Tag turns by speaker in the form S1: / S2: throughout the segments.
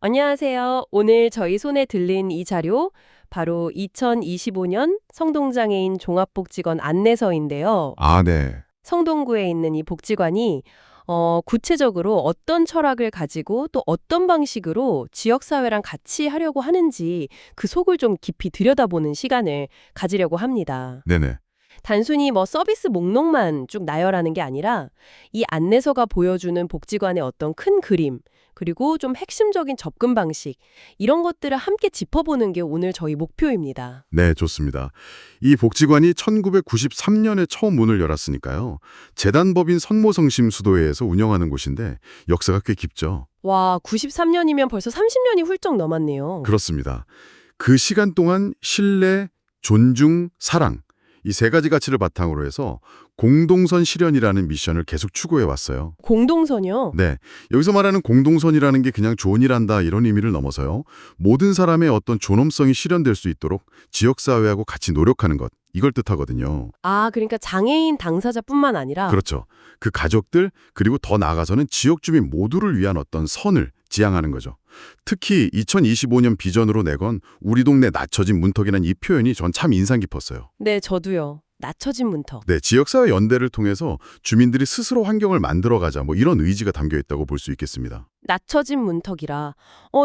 S1: 안녕하세요. 오늘 저희 손에 들린 이 자료, 바로 2025년 성동장애인 종합복지관 안내서인데요.
S2: 아, 네.
S1: 성동구에 있는 이 복지관이 구체적으로 어떤 철학을 가지고 또 어떤 방식으로 지역사회랑 같이 하려고 하는지 그 속을 좀 깊이 들여다보는 시간을 가지려고 합니다.
S2: 네네.
S1: 단순히 서비스 목록만 쭉 나열하는 게 아니라 이 안내서가 보여주는 복지관의 어떤 큰 그림, 그리고 좀 핵심적인 접근 방식, 이런 것들을 함께 짚어보는 게 오늘 저희 목표입니다.
S2: 네, 좋습니다. 이 복지관이 1993년에 처음 문을 열었으니까요. 재단법인 선모성심 수도회에서 운영하는 곳인데 역사가 꽤 깊죠.
S1: 와, 93년이면 벌써 30년이 훌쩍 넘었네요.
S2: 그렇습니다. 그 시간 동안 신뢰, 존중, 사랑 이 세 가지 가치를 바탕으로 해서 공동선 실현이라는 미션을 계속 추구해 왔어요.
S1: 공동선이요?
S2: 네, 여기서 말하는 공동선이라는 게 그냥 좋은 일한다 이런 의미를 넘어서요. 모든 사람의 어떤 존엄성이 실현될 수 있도록 지역사회하고 같이 노력하는 것, 이걸 뜻하거든요.
S1: 아, 그러니까 장애인 당사자뿐만 아니라
S2: 그렇죠. 그 가족들 그리고 더 나아가서는 지역 주민 모두를 위한 어떤 선을 지향하는 거죠. 특히 2025년 비전으로 내건 우리 동네 낮춰진 문턱이라는 이 표현이 전 참 인상 깊었어요.
S1: 네, 저도요. 낮춰진 문턱.
S2: 네, 지역사회 연대를 통해서 주민들이 스스로 환경을 만들어가자 뭐 이런 의지가 담겨 있다고 볼 수 있겠습니다.
S1: 낮춰진 문턱이라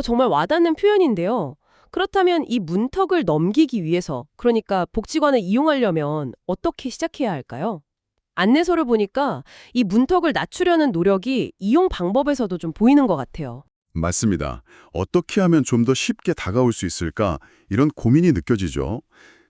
S1: 정말 와닿는 표현인데요. 그렇다면 이 문턱을 넘기기 위해서, 그러니까 복지관을 이용하려면 어떻게 시작해야 할까요? 안내서를 보니까 이 문턱을 낮추려는 노력이 이용 방법에서도 좀 보이는 것 같아요.
S2: 맞습니다. 어떻게 하면 좀 더 쉽게 다가올 수 있을까? 이런 고민이 느껴지죠.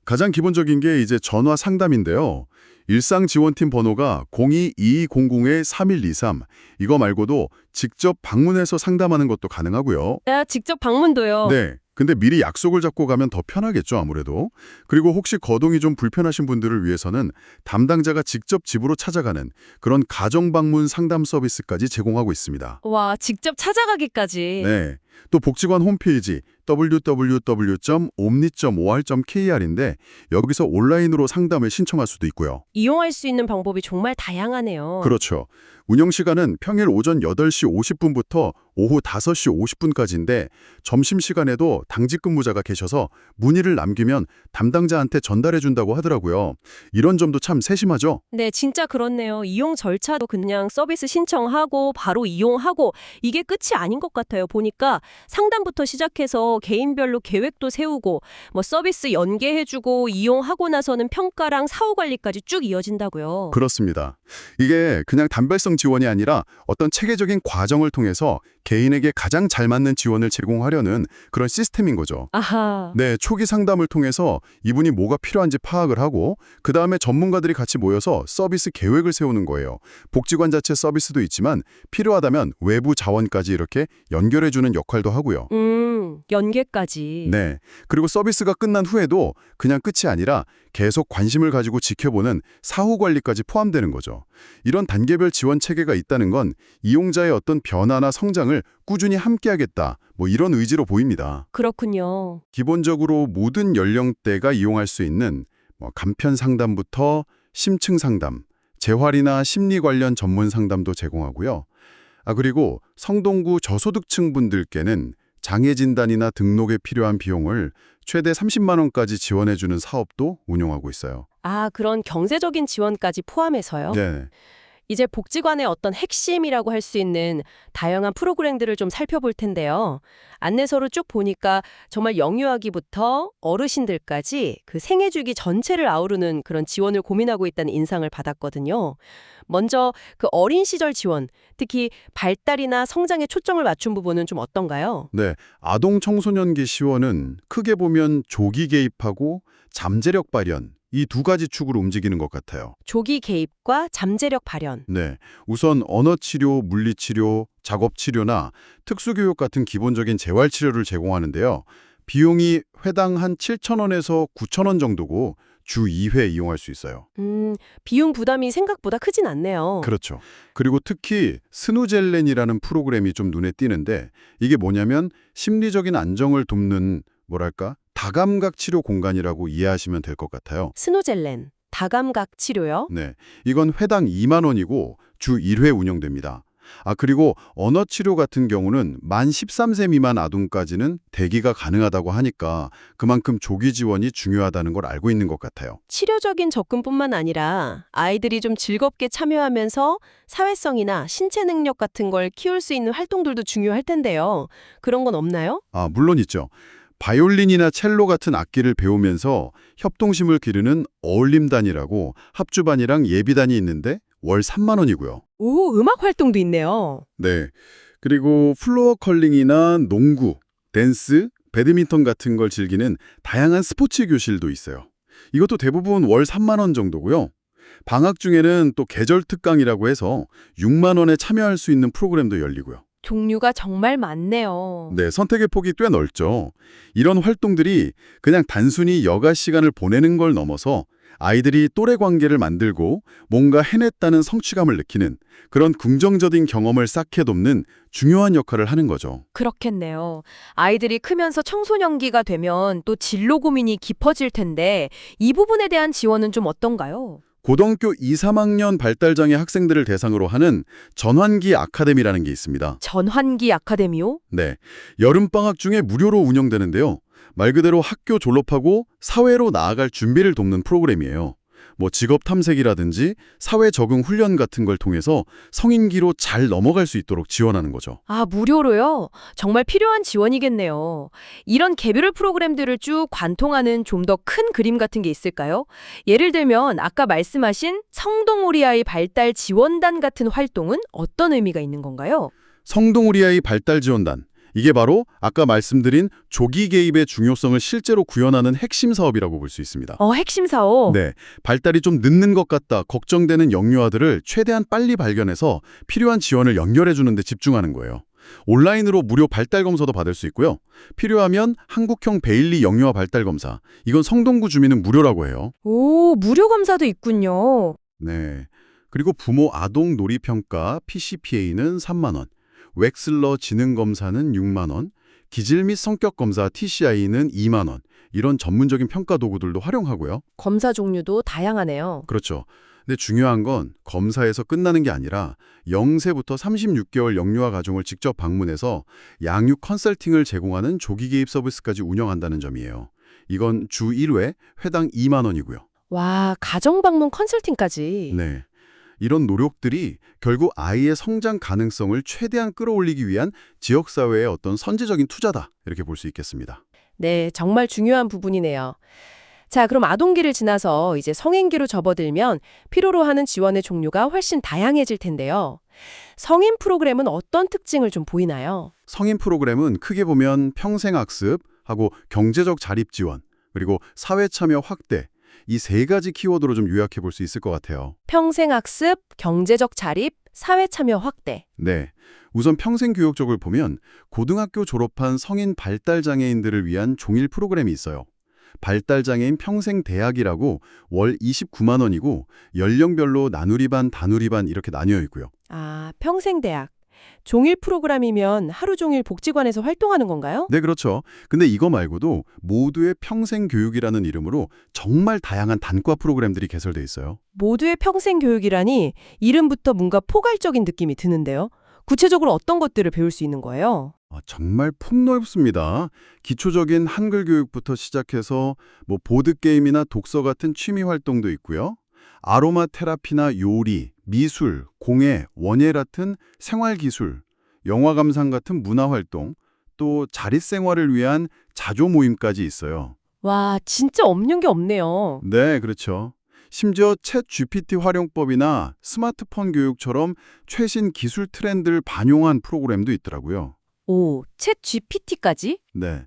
S2: 가장 기본적인 게 이제 전화 상담인데요. 일상지원팀 번호가 02-2200-3123. 이거 말고도 직접 방문해서 상담하는 것도 가능하고요.
S1: 직접 방문도요.
S2: 네. 근데 미리 약속을 잡고 가면 더 편하겠죠, 아무래도. 그리고 혹시 거동이 좀 불편하신 분들을 위해서는 담당자가 직접 집으로 찾아가는 그런 가정방문 상담 서비스까지 제공하고 있습니다.
S1: 와, 직접 찾아가기까지.
S2: 네. 또 복지관 홈페이지 www.omni.or.kr인데 여기서 온라인으로 상담을 신청할 수도 있고요.
S1: 이용할 수 있는 방법이 정말 다양하네요.
S2: 그렇죠. 운영 시간은 평일 오전 8시 50분부터 오후 5시 50분까지인데 점심시간에도 당직 근무자가 계셔서 문의를 남기면 담당자한테 전달해 준다고 하더라고요. 이런 점도 참 세심하죠?
S1: 네, 진짜 그렇네요. 이용 절차도 그냥 서비스 신청하고 바로 이용하고 이게 끝이 아닌 것 같아요. 보니까 상담부터 시작해서 개인별로 계획도 세우고 서비스 연계해주고 이용하고 나서는 평가랑 사후 관리까지 쭉 이어진다고요.
S2: 그렇습니다. 이게 그냥 단발성 지원이 아니라 어떤 체계적인 과정을 통해서 개인에게 가장 잘 맞는 지원을 제공하려는 그런 시스템인 거죠.
S1: 아하.
S2: 네, 초기 상담을 통해서 이분이 뭐가 필요한지 파악을 하고 그 다음에 전문가들이 같이 모여서 서비스 계획을 세우는 거예요. 복지관 자체 서비스도 있지만 필요하다면 외부 자원까지 이렇게 연결해주는 역할도 하고요.
S1: 연계까지.
S2: 네, 그리고 서비스가 끝난 후에도 그냥 끝이 아니라 계속 관심을 가지고 지켜보는 사후 관리까지 포함되는 거죠. 이런 단계별 지원 체계가 있다는 건 이용자의 어떤 변화나 성장을 꾸준히 함께하겠다, 뭐 이런 의지로 보입니다.
S1: 그렇군요.
S2: 기본적으로 모든 연령대가 이용할 수 있는 간편 상담부터 심층 상담, 재활이나 심리 관련 전문 상담도 제공하고요. 그리고 성동구 저소득층 분들께는 장애 진단이나 등록에 필요한 비용을 최대 30만 원까지 지원해주는 사업도 운영하고 있어요.
S1: 아, 그런 경제적인 지원까지 포함해서요?
S2: 네.
S1: 이제 복지관의 어떤 핵심이라고 할 수 있는 다양한 프로그램들을 좀 살펴볼 텐데요. 안내서를 쭉 보니까 정말 영유아기부터 어르신들까지 그 생애주기 전체를 아우르는 그런 지원을 고민하고 있다는 인상을 받았거든요. 먼저 그 어린 시절 지원, 특히 발달이나 성장에 초점을 맞춘 부분은 좀 어떤가요?
S2: 네. 아동 청소년기 시원은 크게 보면 조기 개입하고 잠재력 발현, 이 두 가지 축으로 움직이는 것 같아요.
S1: 조기 개입과 잠재력 발현.
S2: 네. 우선 언어치료, 물리치료, 작업치료나 특수교육 같은 기본적인 재활치료를 제공하는데요. 비용이 회당 한 7,000원에서 9,000원 정도고 주 2회 이용할 수 있어요.
S1: 비용 부담이 생각보다 크진 않네요.
S2: 그렇죠. 그리고 특히 스누젤렌이라는 프로그램이 좀 눈에 띄는데 이게 뭐냐면 심리적인 안정을 돕는 뭐랄까 다감각 치료 공간이라고 이해하시면 될 것 같아요.
S1: 스노젤렌, 다감각 치료요?
S2: 네, 이건 회당 2만 원이고 주 1회 운영됩니다. 그리고 언어 치료 같은 경우는 만 13세 미만 아동까지는 대기가 가능하다고 하니까 그만큼 조기 지원이 중요하다는 걸 알고 있는 것 같아요.
S1: 치료적인 접근뿐만 아니라 아이들이 좀 즐겁게 참여하면서 사회성이나 신체 능력 같은 걸 키울 수 있는 활동들도 중요할 텐데요. 그런 건 없나요?
S2: 물론 있죠. 바이올린이나 첼로 같은 악기를 배우면서 협동심을 기르는 어울림단이라고 합주반이랑 예비단이 있는데 월 3만 원이고요.
S1: 오, 음악 활동도 있네요.
S2: 네. 그리고 플로어 컬링이나 농구, 댄스, 배드민턴 같은 걸 즐기는 다양한 스포츠 교실도 있어요. 이것도 대부분 월 3만 원 정도고요. 방학 중에는 또 계절 특강이라고 해서 6만 원에 참여할 수 있는 프로그램도 열리고요.
S1: 종류가 정말 많네요.
S2: 네, 선택의 폭이 꽤 넓죠. 이런 활동들이 그냥 단순히 여가 시간을 보내는 걸 넘어서 아이들이 또래 관계를 만들고 뭔가 해냈다는 성취감을 느끼는 그런 긍정적인 경험을 쌓게 돕는 중요한 역할을 하는 거죠.
S3: 그렇겠네요. 아이들이 크면서 청소년기가 되면 또 진로 고민이 깊어질 텐데 이 부분에 대한 지원은 좀 어떤가요?
S2: 고등학교 2, 3학년 발달장애 학생들을 대상으로 하는 전환기 아카데미라는 게 있습니다.
S3: 전환기 아카데미요?
S2: 네, 여름방학 중에 무료로 운영되는데요. 말 그대로 학교 졸업하고 사회로 나아갈 준비를 돕는 프로그램이에요. 직업 탐색이라든지 사회 적응 훈련 같은 걸 통해서 성인기로 잘 넘어갈 수 있도록 지원하는 거죠.
S3: 아, 무료로요? 정말 필요한 지원이겠네요. 이런 개별 프로그램들을 쭉 관통하는 좀 더 큰 그림 같은 게 있을까요? 예를 들면 아까 말씀하신 성동우리 아이 발달 지원단 같은 활동은 어떤 의미가 있는 건가요?
S2: 성동우리 아이 발달 지원단. 이게 바로 아까 말씀드린 조기 개입의 중요성을 실제로 구현하는 핵심 사업이라고 볼 수 있습니다.
S3: 핵심 사업.
S2: 네, 발달이 좀 늦는 것 같다 걱정되는 영유아들을 최대한 빨리 발견해서 필요한 지원을 연결해 주는 데 집중하는 거예요. 온라인으로 무료 발달 검사도 받을 수 있고요. 필요하면 한국형 베일리 영유아 발달 검사. 이건 성동구 주민은 무료라고 해요.
S3: 오, 무료 검사도 있군요.
S2: 네. 그리고 부모 아동 놀이 평가 PCPA는 3만 원. 웩슬러 지능 검사는 6만 원, 기질 및 성격 검사 TCI는 2만 원. 이런 전문적인 평가 도구들도 활용하고요.
S3: 검사 종류도 다양하네요.
S2: 그렇죠. 근데 중요한 건 검사에서 끝나는 게 아니라 0세부터 36개월 영유아 가정을 직접 방문해서 양육 컨설팅을 제공하는 조기 개입 서비스까지 운영한다는 점이에요. 이건 주 1회 회당 2만 원이고요.
S3: 와, 가정 방문 컨설팅까지.
S2: 네. 이런 노력들이 결국 아이의 성장 가능성을 최대한 끌어올리기 위한 지역사회의 어떤 선제적인 투자다. 이렇게 볼 수 있겠습니다.
S1: 네, 정말 중요한 부분이네요. 자, 그럼 아동기를 지나서 이제 성인기로 접어들면 필요로 하는 지원의 종류가 훨씬 다양해질 텐데요. 성인 프로그램은 어떤 특징을 좀 보이나요?
S2: 성인 프로그램은 크게 보면 평생학습하고 경제적 자립 지원, 그리고 사회 참여 확대, 이 세 가지 키워드로 좀 요약해 볼 수 있을 것 같아요.
S1: 평생학습, 경제적 자립, 사회참여 확대.
S2: 네. 우선 평생교육 쪽을 보면 고등학교 졸업한 성인 발달장애인들을 위한 종일 프로그램이 있어요. 발달장애인 평생대학이라고 월 29만 원이고 연령별로 나누리반, 다누리반 이렇게 나뉘어 있고요.
S1: 아, 평생대학. 종일 프로그램이면 하루 종일 복지관에서 활동하는 건가요?
S2: 네, 그렇죠. 근데 이거 말고도 모두의 평생교육이라는 이름으로 정말 다양한 단과 프로그램들이 개설돼 있어요.
S1: 모두의 평생교육이라니 이름부터 뭔가 포괄적인 느낌이 드는데요. 구체적으로 어떤 것들을 배울 수 있는 거예요?
S2: 정말 폭넓습니다. 기초적인 한글 교육부터 시작해서 보드게임이나 독서 같은 취미 활동도 있고요. 아로마 테라피나 요리, 미술, 공예, 원예 같은 생활 기술, 영화 감상 같은 문화 활동, 또 자립 생활을 위한 자조 모임까지 있어요.
S1: 와, 진짜 없는 게 없네요.
S2: 네, 그렇죠. 심지어 챗 GPT 활용법이나 스마트폰 교육처럼 최신 기술 트렌드를 반영한 프로그램도 있더라고요.
S1: 오, 챗 GPT까지?
S2: 네.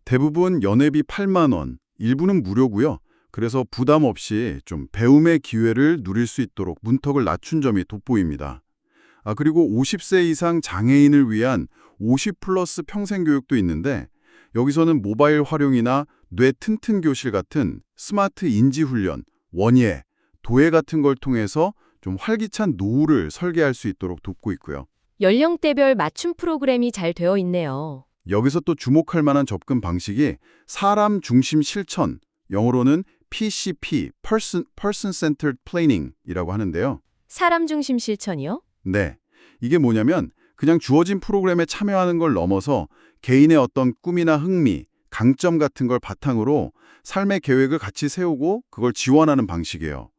S2: 대부분 연회비 8만 원, 일부는 무료고요. 그래서 부담 없이 좀 배움의 기회를 누릴 수 있도록 문턱을 낮춘 점이 돋보입니다. 그리고 50세 이상 장애인을 위한 50+ 평생교육도 있는데 여기서는 모바일 활용이나 뇌 튼튼 교실 같은 스마트 인지 훈련, 원예, 도예 같은 걸 통해서 좀 활기찬 노후를 설계할 수 있도록 돕고 있고요.
S3: 연령대별 맞춤 프로그램이 잘 되어 있네요.
S2: 여기서 또 주목할 만한 접근 방식이 사람 중심 실천, 영어로는 PCP, Person Centered Planning이라고 하는데요.
S3: 사람 중심 실천이요?
S2: 네, 이게 뭐냐면 그냥 주어진 프로그램에 참여하는 걸 넘어서 개인의 어떤 꿈이나 흥미, 강점 같은 걸 바탕으로 삶의 계획을 같이 세우고 그걸 지원하는 방식이에요.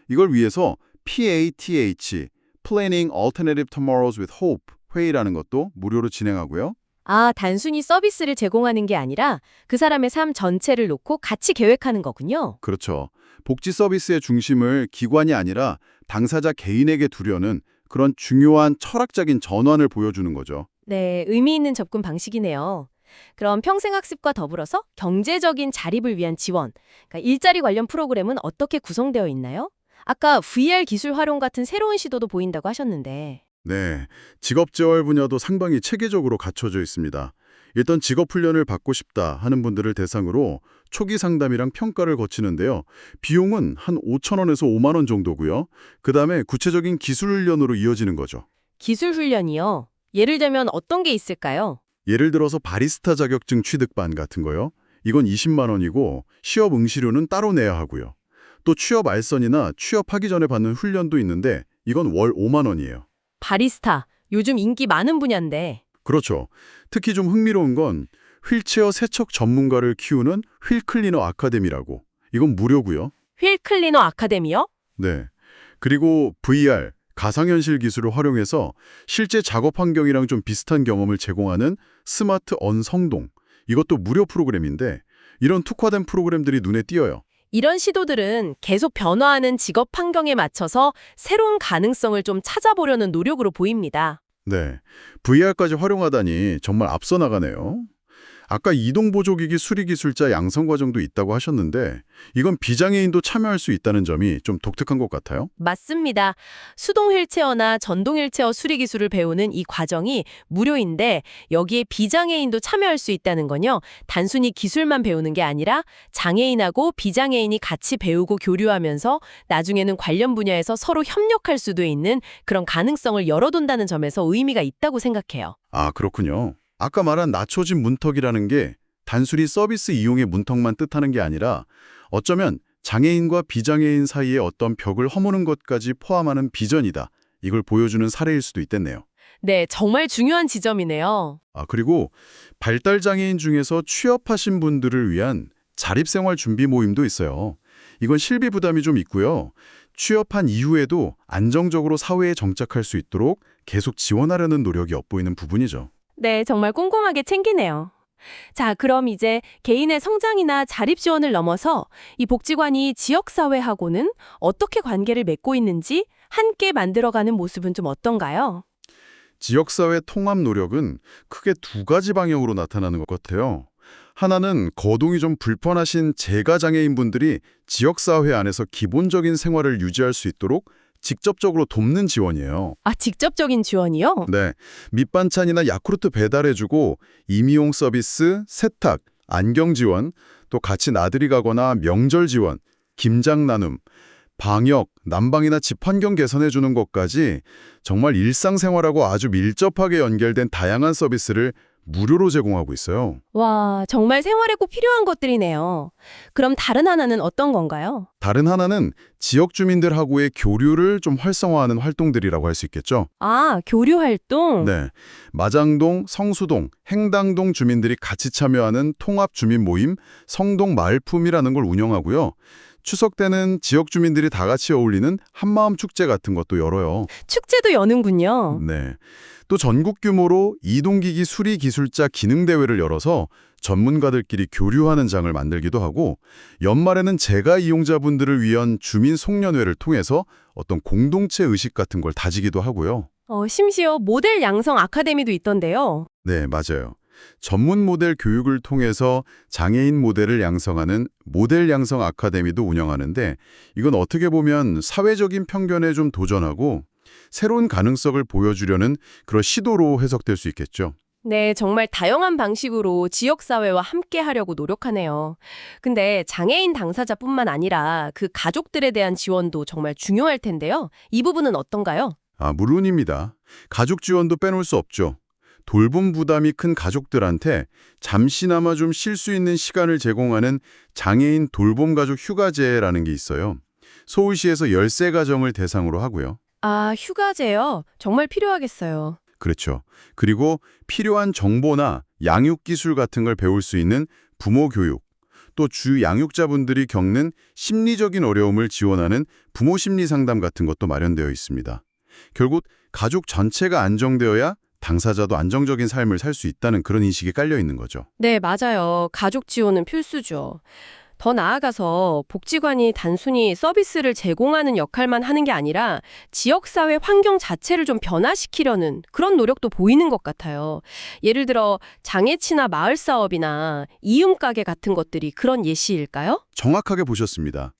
S2: 이걸 위해서 PATH, Planning Alternative Tomorrows with Hope 회의라는 것도 무료로 진행하고요.
S3: 아, 단순히 서비스를 제공하는 게 아니라 그 사람의 삶 전체를 놓고 같이 계획하는 거군요.
S2: 그렇죠. 복지 서비스의 중심을 기관이 아니라 당사자 개인에게 두려는 그런 중요한 철학적인 전환을 보여주는 거죠.
S3: 네, 의미 있는 접근 방식이네요. 그럼 평생학습과 더불어서 경제적인 자립을 위한 지원, 그러니까 일자리 관련 프로그램은 어떻게 구성되어 있나요? 아까 VR 기술 활용 같은 새로운 시도도 보인다고 하셨는데.
S2: 네, 직업재활 분야도 상당히 체계적으로 갖춰져 있습니다. 일단 직업훈련을 받고 싶다 하는 분들을 대상으로 초기 상담이랑 평가를 거치는데요. 비용은 한 5,000원에서 5만 원 정도고요. 그다음에 구체적인 기술 훈련으로 이어지는 거죠.
S3: 기술 훈련이요? 예를 들면 어떤 게 있을까요?
S2: 예를 들어서 바리스타 자격증 취득반 같은 거요. 이건 20만 원이고 시업 응시료는 따로 내야 하고요. 또 취업 알선이나 취업하기 전에 받는 훈련도 있는데 이건 월 5만 원이에요.
S3: 바리스타, 요즘 인기 많은 분야인데.
S2: 그렇죠. 특히 좀 흥미로운 건 휠체어 세척 전문가를 키우는 휠클리너 아카데미라고. 이건 무료고요.
S3: 휠 클리너 아카데미요?
S2: 네. 그리고 VR, 가상현실 기술을 활용해서 실제 작업 환경이랑 좀 비슷한 경험을 제공하는 스마트 언성동. 이것도 무료 프로그램인데 이런 특화된 프로그램들이 눈에 띄어요.
S3: 이런 시도들은 계속 변화하는 직업 환경에 맞춰서 새로운 가능성을 좀 찾아보려는 노력으로 보입니다.
S2: 네. VR까지 활용하다니 정말 앞서 나가네요. 아까 이동보조기기 수리기술자 양성과정도 있다고 하셨는데 이건 비장애인도 참여할 수 있다는 점이 좀 독특한 것 같아요.
S3: 맞습니다. 수동 휠체어나 전동 휠체어 수리 기술을 배우는 이 과정이 무료인데 여기에 비장애인도 참여할 수 있다는 건요. 단순히 기술만 배우는 게 아니라 장애인하고 비장애인이 같이 배우고 교류하면서 나중에는 관련 분야에서 서로 협력할 수도 있는 그런 가능성을 열어둔다는 점에서 의미가 있다고 생각해요.
S2: 아, 그렇군요. 아까 말한 낮춰진 문턱이라는 게 단순히 서비스 이용의 문턱만 뜻하는 게 아니라 어쩌면 장애인과 비장애인 사이의 어떤 벽을 허무는 것까지 포함하는 비전이다. 이걸 보여주는 사례일 수도 있겠네요.
S3: 네, 정말 중요한 지점이네요.
S2: 아, 그리고 발달장애인 중에서 취업하신 분들을 위한 자립생활 준비 모임도 있어요. 이건 실비 부담이 좀 있고요. 취업한 이후에도 안정적으로 사회에 정착할 수 있도록 계속 지원하려는 노력이 엿보이는 부분이죠.
S3: 네, 정말 꼼꼼하게 챙기네요. 자, 그럼 이제 개인의 성장이나 자립 지원을 넘어서 이 복지관이 지역사회하고는 어떻게 관계를 맺고 있는지 함께 만들어가는 모습은 좀 어떤가요?
S2: 지역사회 통합 노력은 크게 두 가지 방향으로 나타나는 것 같아요. 하나는 거동이 좀 불편하신 재가장애인분들이 지역사회 안에서 기본적인 생활을 유지할 수 있도록 직접적으로 돕는 지원이에요.
S3: 아, 직접적인 지원이요?
S2: 네, 밑반찬이나 야쿠르트 배달해주고 임의용 서비스, 세탁, 안경 지원, 또 같이 나들이 가거나 명절 지원, 김장 나눔, 방역, 난방이나 집 환경 개선해주는 것까지 정말 일상생활하고 아주 밀접하게 연결된 다양한 서비스를 무료로 제공하고 있어요.
S3: 와, 정말 생활에 꼭 필요한 것들이네요. 그럼 다른 하나는 어떤 건가요?
S2: 다른 하나는 지역 주민들하고의 교류를 좀 활성화하는 활동들이라고 할 수 있겠죠.
S3: 아, 교류 활동?
S2: 네, 마장동, 성수동, 행당동 주민들이 같이 참여하는 통합 주민 모임 성동 마을품이라는 걸 운영하고요. 추석 때는 지역 주민들이 다 같이 어울리는 한마음 축제 같은 것도 열어요.
S3: 축제도 여는군요.
S2: 네. 또 전국 규모로 이동기기 수리 기술자 기능 대회를 열어서 전문가들끼리 교류하는 장을 만들기도 하고 연말에는 재가 이용자분들을 위한 주민 송년회를 통해서 어떤 공동체 의식 같은 걸 다지기도 하고요.
S3: 심지어 모델 양성 아카데미도 있던데요.
S2: 네, 맞아요. 전문 모델 교육을 통해서 장애인 모델을 양성하는 모델 양성 아카데미도 운영하는데 이건 어떻게 보면 사회적인 편견에 좀 도전하고 새로운 가능성을 보여주려는 그런 시도로 해석될 수 있겠죠.
S3: 네, 정말 다양한 방식으로 지역사회와 함께 하려고 노력하네요. 근데 장애인 당사자뿐만 아니라 그 가족들에 대한 지원도 정말 중요할 텐데요. 이 부분은 어떤가요?
S2: 아, 물론입니다. 가족 지원도 빼놓을 수 없죠. 돌봄 부담이 큰 가족들한테 잠시나마 좀 쉴 수 있는 시간을 제공하는 장애인 돌봄가족 휴가제라는 게 있어요. 서울시에서 13가정을 대상으로 하고요.
S3: 아, 휴가제요? 정말 필요하겠어요.
S2: 그렇죠. 그리고 필요한 정보나 양육 기술 같은 걸 배울 수 있는 부모 교육, 또 주 양육자분들이 겪는 심리적인 어려움을 지원하는 부모 심리 상담 같은 것도 마련되어 있습니다. 결국 가족 전체가 안정되어야 당사자도 안정적인 삶을 살 수 있다는 그런 인식이 깔려 있는 거죠.
S3: 네, 맞아요. 가족 지원은 필수죠. 더 나아가서 복지관이 단순히 서비스를 제공하는 역할만 하는 게 아니라 지역사회 환경 자체를 좀 변화시키려는 그런 노력도 보이는 것 같아요. 예를 들어 장애치나 마을 사업이나 이음가게 같은 것들이 그런 예시일까요?
S2: 정확하게 보셨습니다.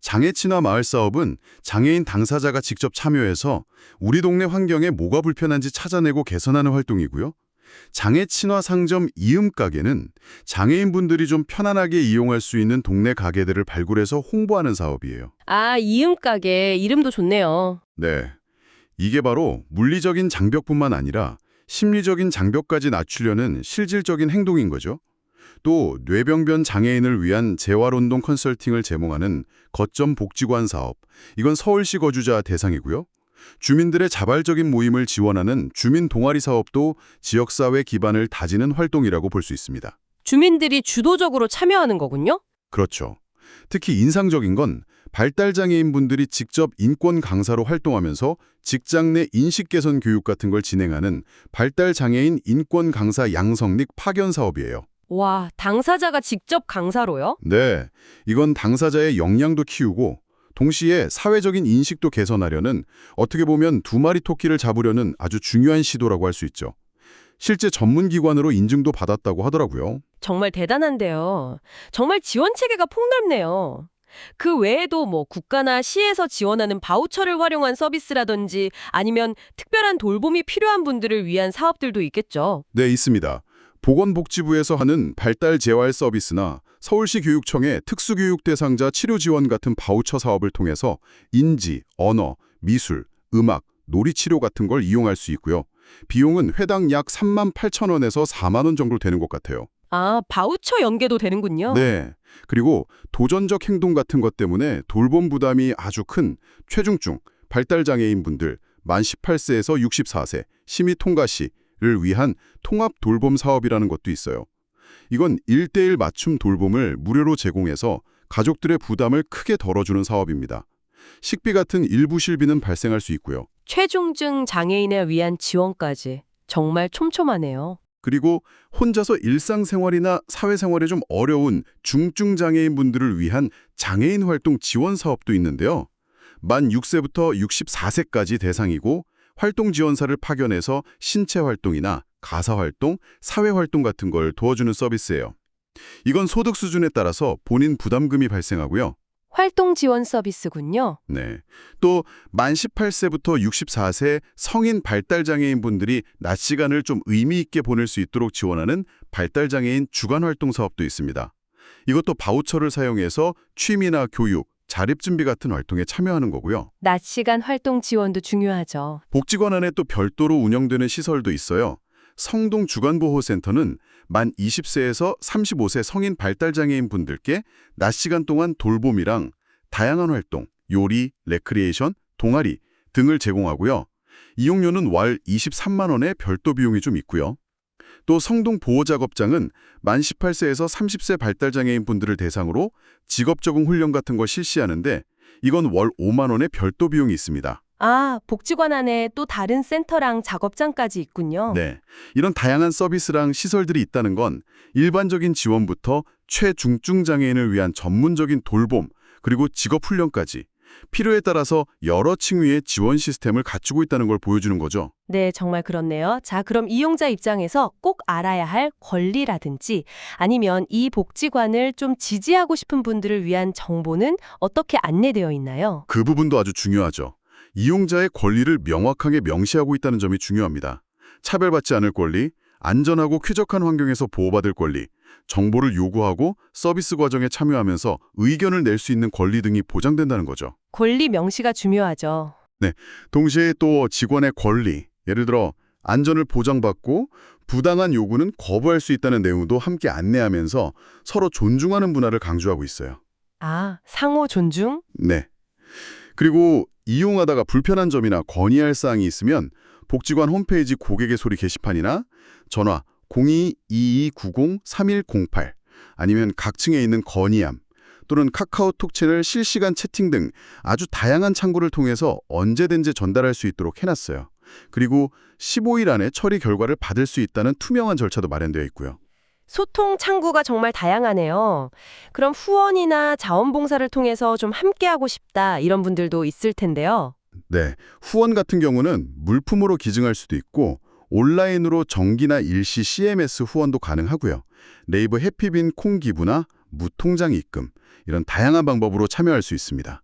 S2: 장애 친화 마을 사업은 장애인 당사자가 직접 참여해서 우리 동네 환경에 뭐가 불편한지 찾아내고 개선하는 활동이고요. 장애 친화 상점 이음가게는 장애인분들이 좀 편안하게 이용할 수 있는 동네 가게들을 발굴해서 홍보하는 사업이에요.
S3: 아, 이음가게 이름도 좋네요.
S2: 네. 이게 바로 물리적인 장벽뿐만 아니라 심리적인 장벽까지 낮추려는 실질적인 행동인 거죠. 또 뇌병변 장애인을 위한 재활운동 컨설팅을 제공하는 거점 복지관 사업, 이건 서울시 거주자 대상이고요. 주민들의 자발적인 모임을 지원하는 주민 동아리 사업도 지역사회 기반을 다지는 활동이라고 볼 수 있습니다.
S3: 주민들이 주도적으로 참여하는 거군요.
S2: 그렇죠. 특히 인상적인 건 발달장애인분들이 직접 인권 강사로 활동하면서 직장 내 인식 개선 교육 같은 걸 진행하는 발달장애인 인권 강사 양성릭 파견 사업이에요.
S3: 와, 당사자가 직접 강사로요?
S2: 네, 이건 당사자의 역량도 키우고 동시에 사회적인 인식도 개선하려는, 어떻게 보면 두 마리 토끼를 잡으려는 아주 중요한 시도라고 할 수 있죠. 실제 전문기관으로 인증도 받았다고 하더라고요.
S3: 정말 대단한데요. 정말 지원 체계가 폭넓네요. 그 외에도 뭐 국가나 시에서 지원하는 바우처를 활용한 서비스라든지 아니면 특별한 돌봄이 필요한 분들을 위한 사업들도 있겠죠.
S2: 네, 있습니다. 보건복지부에서 하는 발달 재활 서비스나 서울시 교육청의 특수교육 대상자 치료 지원 같은 바우처 사업을 통해서 인지, 언어, 미술, 음악, 놀이치료 같은 걸 이용할 수 있고요. 비용은 회당 약 38,000원에서 4만 원 정도 되는 것 같아요.
S3: 아, 바우처 연계도 되는군요.
S2: 네. 그리고 도전적 행동 같은 것 때문에 돌봄 부담이 아주 큰 최중증 발달장애인분들 만 18세에서 64세 심의 통과 시를 위한 통합 돌봄 사업이라는 것도 있어요. 이건 1:1 맞춤 돌봄을 무료로 제공해서 가족들의 부담을 크게 덜어주는 사업입니다. 식비 같은 일부 실비는 발생할 수 있고요.
S3: 최중증 장애인에 위한 지원까지 정말 촘촘하네요.
S2: 그리고 혼자서 일상생활이나 사회생활에 좀 어려운 중증 장애인분들을 위한 장애인 활동 지원 사업도 있는데요. 만 6세부터 64세까지 대상이고 활동 지원사를 파견해서 신체 활동이나 가사 활동, 사회 활동 같은 걸 도와주는 서비스예요. 이건 소득 수준에 따라서 본인 부담금이 발생하고요.
S3: 활동 지원 서비스군요.
S2: 네. 또 만 18세부터 64세 성인 발달장애인분들이 낮 시간을 좀 의미 있게 보낼 수 있도록 지원하는 발달장애인 주간활동 사업도 있습니다. 이것도 바우처를 사용해서 취미나 교육, 자립준비 같은 활동에 참여하는 거고요.
S3: 낮 시간 활동 지원도 중요하죠.
S2: 복지관 안에 또 별도로 운영되는 시설도 있어요. 성동 주간보호센터는 만 20세에서 35세 성인 발달장애인 분들께 낮 시간 동안 돌봄이랑 다양한 활동, 요리, 레크리에이션, 동아리 등을 제공하고요. 이용료는 월 23만 원의 별도 비용이 좀 있고요. 또 성동 보호작업장은 만 18세에서 30세 발달장애인 분들을 대상으로 직업적응 훈련 같은 걸 실시하는데 이건 월 5만 원의 별도 비용이 있습니다.
S3: 아, 복지관 안에 또 다른 센터랑 작업장까지 있군요.
S2: 네, 이런 다양한 서비스랑 시설들이 있다는 건 일반적인 지원부터 최중증 장애인을 위한 전문적인 돌봄, 그리고 직업훈련까지 필요에 따라서 여러 층위의 지원 시스템을 갖추고 있다는 걸 보여주는 거죠.
S3: 네, 정말 그렇네요. 자, 그럼 이용자 입장에서 꼭 알아야 할 권리라든지 아니면 이 복지관을 좀 지지하고 싶은 분들을 위한 정보는 어떻게 안내되어 있나요?
S2: 그 부분도 아주 중요하죠. 이용자의 권리를 명확하게 명시하고 있다는 점이 중요합니다. 차별받지 않을 권리, 안전하고 쾌적한 환경에서 보호받을 권리, 정보를 요구하고 서비스 과정에 참여하면서 의견을 낼 수 있는 권리 등이 보장된다는 거죠.
S3: 권리 명시가 중요하죠.
S2: 동시에 또 직원의 권리, 예를 들어 안전을 보장받고 부당한 요구는 거부할 수 있다는 내용도 함께 안내하면서 서로 존중하는 문화를 강조하고 있어요.
S3: 아, 상호 존중?
S2: 네. 그리고 이용하다가 불편한 점이나 건의할 사항이 있으면 복지관 홈페이지 고객의 소리 게시판이나 전화 02-2290-3108 아니면 각 층에 있는 건의함 또는 카카오톡 채널 실시간 채팅 등 아주 다양한 창구를 통해서 언제든지 전달할 수 있도록 해놨어요. 그리고 15일 안에 처리 결과를 받을 수 있다는 투명한 절차도 마련되어 있고요.
S1: 소통 창구가 정말 다양하네요. 그럼 후원이나 자원봉사를 통해서 좀 함께하고 싶다 이런 분들도 있을 텐데요.
S2: 네, 후원 같은 경우는 물품으로 기증할 수도 있고 온라인으로 정기나 일시 CMS 후원도 가능하고요. 네이버 해피빈 콩 기부나 무통장 입금 이런 다양한 방법으로 참여할 수 있습니다.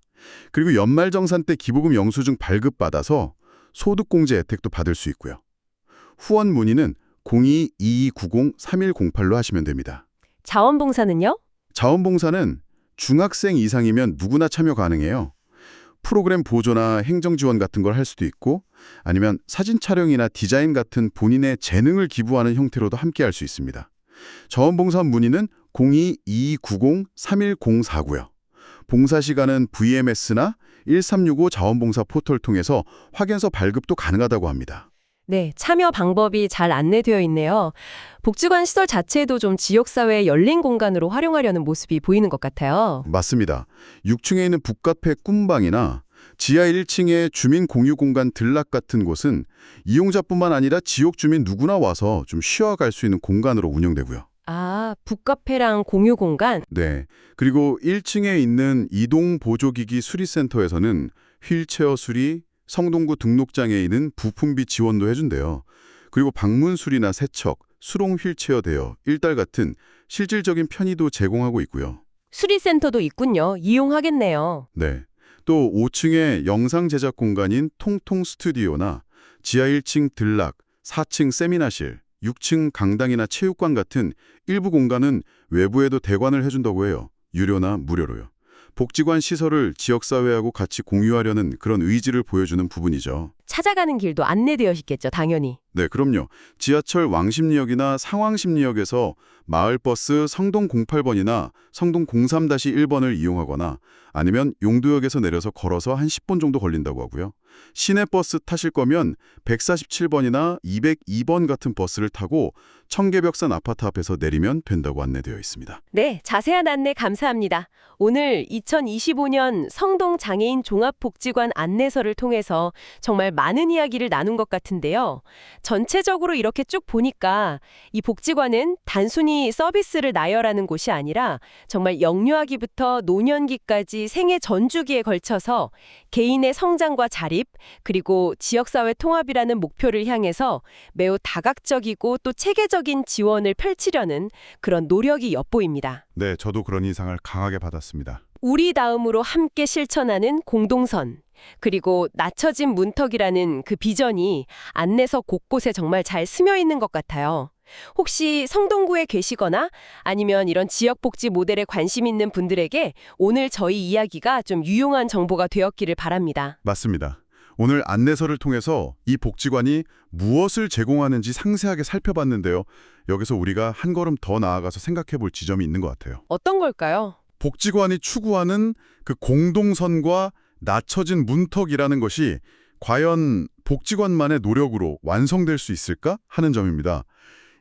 S2: 그리고 연말정산 때 기부금 영수증 발급받아서 소득공제 혜택도 받을 수 있고요. 후원 문의는 02-2290-3108로 하시면 됩니다.
S1: 자원봉사는요?
S2: 자원봉사는 중학생 이상이면 누구나 참여 가능해요. 프로그램 보조나 행정지원 같은 걸 할 수도 있고 아니면 사진 촬영이나 디자인 같은 본인의 재능을 기부하는 형태로도 함께 할 수 있습니다. 자원봉사 문의는 02-2290-31049요. 봉사시간은 VMS나 1365 자원봉사 포털 통해서 확인서 발급도 가능하다고 합니다.
S1: 네, 참여 방법이 잘 안내되어 있네요. 복지관 시설 자체도 좀 지역사회의 열린 공간으로 활용하려는 모습이 보이는 것 같아요.
S2: 맞습니다. 6층에 있는 북카페 꿈방이나 지하 1층의 주민 공유 공간 들락 같은 곳은 이용자뿐만 아니라 지역 주민 누구나 와서 좀 쉬어갈 수 있는 공간으로 운영되고요.
S1: 아, 북카페랑 공유 공간?
S2: 네. 그리고 1층에 있는 이동 보조기기 수리센터에서는 휠체어 수리, 성동구 등록장애인은 부품비 지원도 해준대요. 그리고 방문 수리나 세척, 수동 휠체어 대여, 일달 같은 실질적인 편의도 제공하고 있고요.
S1: 수리센터도 있군요. 이용하겠네요.
S2: 네. 또 5층에 영상 제작 공간인 통통 스튜디오나 지하 1층 들락, 4층 세미나실, 6층 강당이나 체육관 같은 일부 공간은 외부에도 대관을 해준다고 해요. 유료나 무료로요. 복지관 시설을 지역사회하고 같이 공유하려는 그런 의지를 보여주는 부분이죠.
S1: 찾아가는 길도 안내되어 있겠죠, 당연히.
S2: 네, 그럼요. 지하철 왕십리역이나 상왕십리역에서 마을버스 성동 08번이나 성동 03-1번을 이용하거나 아니면 용두역에서 내려서 걸어서 한 10분 정도 걸린다고 하고요. 시내버스 타실 거면 147번이나 202번 같은 버스를 타고 청계벽산 아파트 앞에서 내리면 된다고 안내되어 있습니다.
S1: 네, 자세한 안내 감사합니다. 오늘 2025년 성동 장애인 종합복지관 안내서를 통해서 정말 많은 이야기를 나눈 것 같은데요. 전체적으로 이렇게 쭉 보니까 이 복지관은 단순히 서비스를 나열하는 곳이 아니라 정말 영유아기부터 노년기까지 생애 전주기에 걸쳐서 개인의 성장과 자립, 그리고 지역사회 통합이라는 목표를 향해서 매우 다각적이고 또 체계적인 지원을 펼치려는 그런 노력이 엿보입니다.
S2: 네, 저도 그런 인상을 강하게 받았습니다.
S1: 우리 다음으로 함께 실천하는 공동선, 그리고 낮춰진 문턱이라는 그 비전이 안내서 곳곳에 정말 잘 스며 있는 것 같아요. 혹시 성동구에 계시거나 아니면 이런 지역복지 모델에 관심 있는 분들에게 오늘 저희 이야기가 좀 유용한 정보가 되었기를 바랍니다.
S2: 맞습니다. 오늘 안내서를 통해서 이 복지관이 무엇을 제공하는지 상세하게 살펴봤는데요. 여기서 우리가 한 걸음 더 나아가서 생각해 볼 지점이 있는 것 같아요.
S1: 어떤 걸까요?
S2: 복지관이 추구하는 그 공동선과 낮춰진 문턱이라는 것이 과연 복지관만의 노력으로 완성될 수 있을까 하는 점입니다.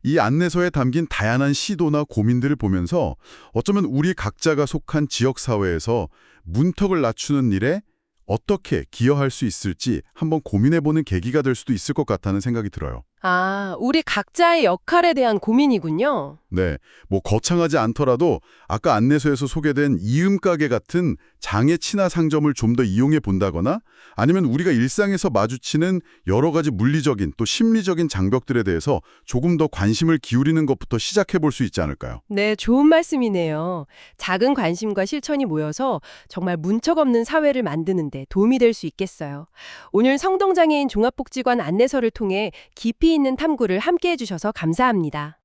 S2: 이 안내서에 담긴 다양한 시도나 고민들을 보면서 어쩌면 우리 각자가 속한 지역사회에서 문턱을 낮추는 일에 어떻게 기여할 수 있을지 한번 고민해보는 계기가 될 수도 있을 것 같다는 생각이 들어요.
S1: 아, 우리 각자의 역할에 대한 고민이군요.
S2: 네, 뭐 거창하지 않더라도 아까 안내서에서 소개된 이음가게 같은 장애 친화 상점을 좀 더 이용해 본다거나 아니면 우리가 일상에서 마주치는 여러 가지 물리적인 또 심리적인 장벽들에 대해서 조금 더 관심을 기울이는 것부터 시작해 볼 수 있지 않을까요?
S1: 네, 좋은 말씀이네요. 작은 관심과 실천이 모여서 정말 문턱 없는 사회를 만드는 데 도움이 될 수 있겠어요. 오늘 성동장애인 종합복지관 안내서를 통해 깊이 있는 탐구를 함께 해주셔서 감사합니다.